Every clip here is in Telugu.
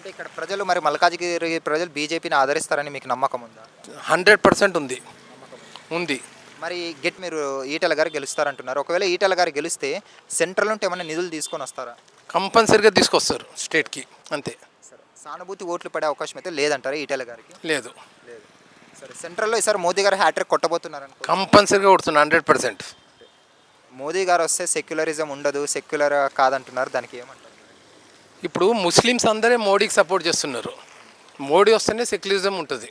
అంటే ఇక్కడ ప్రజలు మరి మల్కాజిగిరి ప్రజలు బీజేపీని ఆదరిస్తారని మీకు నమ్మకం ఉందా? 100% ఉంది ఉంది. మరి మీరు ఈటెల గారు గెలుస్తారంటున్నారు. ఒకవేళ ఈటెల గారు గెలిస్తే సెంట్రల్ నుండి ఏమైనా నిధులు తీసుకొని వస్తారా? కంపల్సరీగా తీసుకొస్తారు స్టేట్కి, అంతే. సరే, సానుభూతి ఓట్లు పడే అవకాశం అయితే లేదంటారా ఈటెల గారికి? లేదు. సరే, సెంట్రల్లో ఈసారి మోదీ గారు హ్యాట్రిక్ కొట్టబోతున్నారు అనుకో. కంపల్సరీగా కొడుతున్నారు 100%. మోదీ గారు వస్తే సెక్యులరిజం ఉండదు, సెక్యులర్ కాదంటున్నారు, దానికి ఏమంటారు? ఇప్పుడు ముస్లిమ్స్ అందరే మోడీకి సపోర్ట్ చేస్తున్నారు. మోడీ వస్తేనే సెక్యులరిజం ఉంటుంది,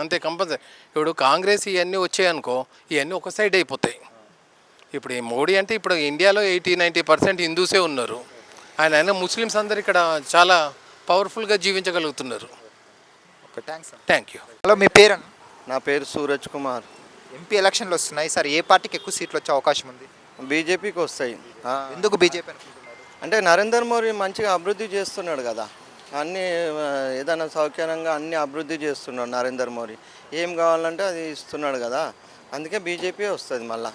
అంతే. కంపల్సరీ. ఇప్పుడు కాంగ్రెస్ ఇవన్నీ వచ్చాయనుకో, ఇవన్నీ ఒక సైడ్ అయిపోతాయి. ఇప్పుడు ఈ మోడీ అంటే ఇప్పుడు ఇండియాలో 80-90% హిందూసే ఉన్నారు. ఆయన ముస్లిమ్స్ అందరు ఇక్కడ చాలా పవర్ఫుల్గా జీవించగలుగుతున్నారు. Okay, thanks. Thank you. Hello, మీ పేరు? నా పేరు సూరజ్ కుమార్. ఎంపీ ఎలక్షన్లు వస్తున్నాయి సార్, ఏ పార్టీకి ఎక్కువ సీట్లు వచ్చే అవకాశం ఉంది? బీజేపీకి వస్తాయి. ఎందుకు బీజేపీ అనుకుంటున్నారు? అంటే నరేంద్ర మోడీ మంచిగా అభివృద్ధి చేస్తున్నాడు కదా, అన్నీ ఏదైనా సౌకర్యంగా అన్నీ అభివృద్ధి చేస్తున్నాడు నరేంద్ర మోడీ. ఏం కావాలంటే అది ఇస్తున్నాడు కదా, అందుకే బీజేపీ వస్తుంది. మళ్ళీ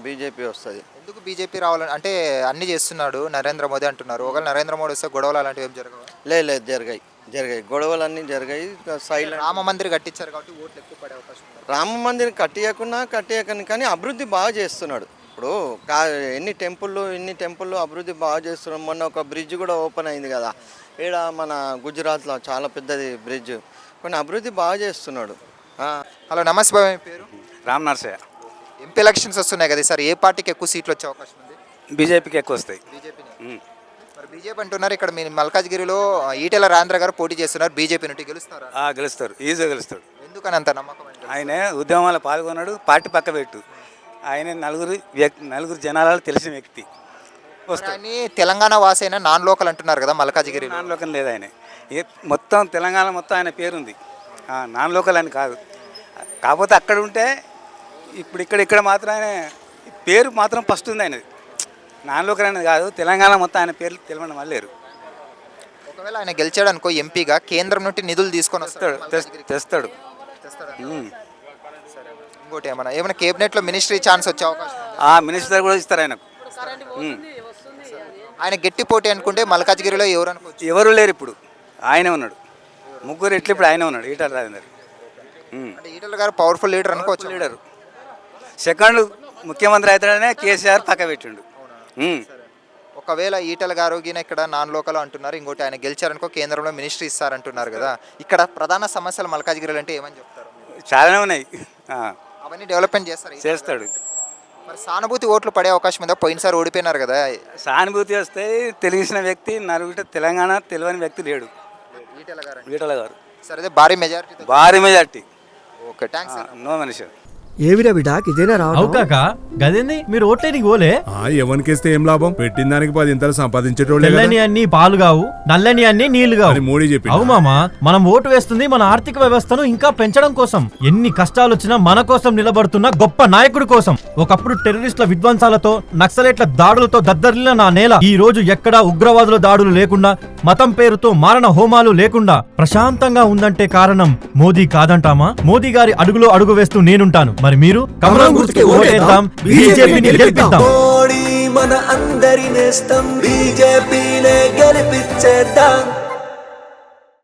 బీజేపీ వస్తుంది. ఎందుకు బీజేపీ రావాలని? అంటే అన్నీ చేస్తున్నాడు నరేంద్ర మోదీ అంటున్నారు. ఒకవేళ నరేంద్ర మోడీ వస్తే గొడవలు అలాంటివి ఏం జరగవు? లేదు, జరిగాయి గొడవలు అన్నీ జరిగాయి. సైలెంట్. రామ మందిర్ కట్టించారు కాబట్టి ఓట్లు ఎక్కువ పడే అవకాశం ఉంది. రామ మందిర్ కట్టియకని కానీ అభివృద్ధి బాగా చేస్తున్నాడు. ఇప్పుడు ఇన్ని టెంపుల్లో అభివృద్ధి బాగా చేస్తున్నాడు. మొన్న ఒక బ్రిడ్జ్ కూడా ఓపెన్ అయింది కదా ఇక్కడ మన గుజరాత్లో, చాలా పెద్దది బ్రిడ్జ్. కొన్ని అభివృద్ధి బాగా చేస్తున్నాడు. హలో, నమస్తే బాబు, మీ పేరు? రామ్ నర్సయ్య. ఎంపీ ఎలక్షన్స్ వస్తున్నాయి కదా సార్, ఏ పార్టీకి ఎక్కువ సీట్లు వచ్చే అవకాశం ఉంది? బీజేపీకి ఎక్కువ వస్తాయి. బీజేపీ. మరి బీజేపీ అంటున్నారు, ఇక్కడ మీ మల్కాజ్గిరిలో ఈటెల రాజేంద్ర గారు పోటీ చేస్తున్నారు, బీజేపీ నుండి గెలుస్తారా? గెలుస్తారు, ఈజీగా గెలుస్తాడు. ఎందుకని అంత నమ్మకం? ఆయన ఉద్యమాల్లో పాల్గొన్నాడు, పార్టీ పక్క పెట్టు. ఆయన నలుగురు జనాలలో తెలిసిన వ్యక్తి. కానీ తెలంగాణ వాసైనా నాన్ లోకల్ అంటున్నారు కదా మల్కాజ్గిరి. నాన్ లోకల్ లేదు, ఆయన మొత్తం తెలంగాణ మొత్తం ఆయన పేరుంది. నాన్ లోకల్ అని కాదు, కాకపోతే అక్కడ ఉంటే ఇప్పుడు ఇక్కడ మాత్రం ఆయన పేరు మాత్రం ఫస్ట్ ఉంది ఆయనది. నాన్ లోకల్ అనేది కాదు, తెలంగాణ మొత్తం ఆయన పేర్లు తెలవడం వల్ల లేరు. ఒకవేళ ఆయన గెలిచాడు అనుకో, ఎంపీగా కేంద్రం నుండి నిధులు తీసుకొని తెస్తాడు. ఇంకోటి ఏమైనా కేబినెట్లో మినిస్ట్రీ ఛాన్స్ వచ్చే అవకాశం? మినిస్టర్ కూడా ఇస్తారు ఆయనకు. ఆయన గట్టి పోటీ అనుకుంటే మల్కాజ్గిరిలో ఎవరు అనుకోవచ్చు? ఎవరు లేరు, ఇప్పుడు ఆయనే ఉన్నాడు. ముగ్గురు ఎట్లు ఇప్పుడు ఆయనే ఉన్నాడు, ఈటల రాజేందర్. అంటే ఈటల గారు పవర్ఫుల్ లీడర్ అనుకోవచ్చు. లీడరు. సెకండ్ ముఖ్యమంత్రి అవుతాడనే కేసీఆర్ పక్క పెట్టిండు. ఒకవేళ ఈటల గారు ఇక్కడ నాన్ లోకల్ అంటున్నారు, ఇంకోటి ఆయన గెలిచారనుకో కేంద్రంలో మినిస్ట్రీ ఇస్తారంటున్నారు కదా, ఇక్కడ ప్రధాన సమస్యలు మల్కాజ్గిరిలో అంటే ఏమని చెప్తారు? చాలానే ఉన్నాయి, అవన్నీ డెవలప్మెంట్ చేస్తాడు. మరి సానుభూతి ఓట్లు పడే అవకాశం ఉందా? పోయినసారి ఓడిపోయినారు కదా. సానుభూతి వస్తే తెలిసిన వ్యక్తి తెలంగాణ తెలియని వ్యక్తి లేడు, ఈటల గారు. సరే, భారీ మెజారిటీ. Okay, thanks. నో మనిషి. ఏవిరా బిడాక్ ఇదేనా రావుకాక గదేంది మీరు ఓట్లేనికి పోలే? ఎవరికేస్తే ఏం లాభం? పెట్టిన దానికి 10 ఇంతలు సంపాదించేటోళ్ళే. తెల్లని అన్ని పాలు కావు, నల్లని అన్ని నీళ్లు కావు. మోడీ చెప్పి అవు మామా, మనం ఓటు వేస్తుంది మన ఆర్థిక వ్యవస్థను ఇంకా పెంచడం కోసం. ఎన్ని కష్టాలు వచ్చినా మన కోసం నిలబడుతున్న గొప్ప నాయకుడి కోసం. ఒకప్పుడు టెర్రరిస్టుల విధ్వంసాలతో, నక్సలైట్ల దాడులతో దద్దరిల్లిన నా నేల ఈ రోజు ఎక్కడా ఉగ్రవాదుల దాడులు లేకుండా, మతం పేరుతో మారణ హోమాలు లేకుండా ప్రశాంతంగా ఉందంటే కారణం మోదీ కాదంటామా? మోదీ గారి అడుగులో అడుగు వేస్తూ నేనుంటాను. మరి మీరు కమలం గుర్తుకి ఓటేద్దాం, బీజేపీని గెలిపిద్దాం. మోడీ మన అందరి నేస్తం, బీజేపీనే గెలిపించేద్దాం.